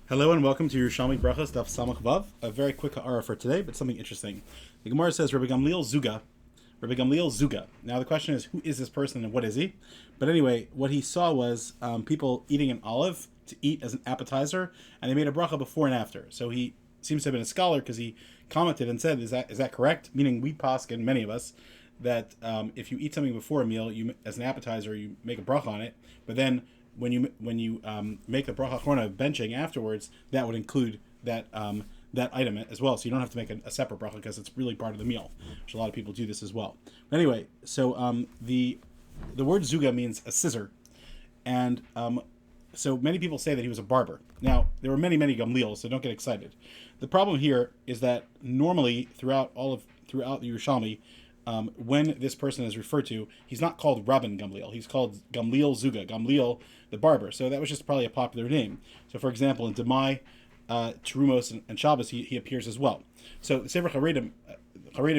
Hello and welcome to Yerushalmi Berachos Daf Samach Vav. A very quick ha'ara for today, but something interesting. The Gemara says Rabbi Gamliel Zuga. Rabbi Gamliel Zuga. Now the question is, who is this person and what is he? But anyway, what he saw was people eating an olive to eat as an appetizer, and they made a bracha before and after. So he seems to have been a scholar because he commented and said, "Is that correct?" Meaning we paskin, many of us, that if you eat something before a meal, you as an appetizer, you make a bracha on it, but then when you make the bracha chorna benching afterwards, that would include that that item as well. So you don't have to make a separate bracha because it's really part of the meal, which a lot of people do this as well. But anyway, so the word zuga means a scissor, and so many people say that he was a barber. Now there were many Gamliels, so don't get excited. The problem here is that normally throughout the Yerushalmi, when this person is referred to, he's not called Rabban Gamliel. He's called Gamliel Zuga, Gamliel the barber. So that was just probably a popular name. So for example, in Demai, Terumos, and Shabbos, he appears as well. So the Sefer Charedim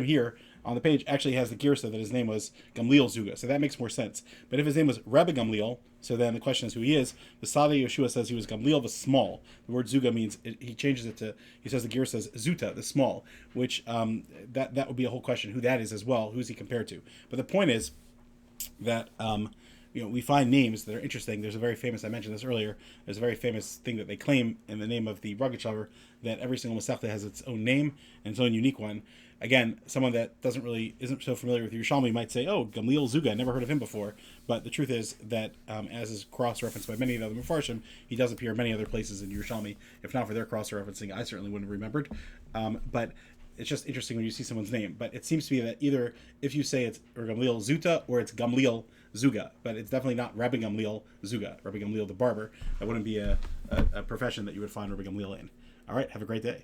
here on the page actually has the girsa that his name was Gamliel Zuga. So that makes more sense. But if his name was Rabbi Gamliel, so then the question is who he is. The Sadeh Yeshua says he was Gamliel the small. The word Zuga means, he changes it to, he says the girsa says Zuta, the small, which that would be a whole question who that is as well. Who's he compared to? But the point is that we find names that are interesting. There's a very famous, I mentioned this earlier, there's a very famous thing that they claim in the name of the Rogatchover, that every single Masechta has its own name and its own unique one. Again, someone that isn't so familiar with Yerushalmi might say, "Oh, Gamliel Zuga, never heard of him before." But the truth is that, as is cross-referenced by many of the other Mefarshim, he does appear many other places in Yerushalmi. If not for their cross-referencing, I certainly wouldn't have remembered. But it's just interesting when you see someone's name. But it seems to be that either if you say it's Gamliel Zuta or it's Gamliel Zuga, but it's definitely not Rabbi Gamliel Zuga, Rabbi Gamliel the barber. That wouldn't be a profession that you would find Rabbi Gamliel in. All right, have a great day.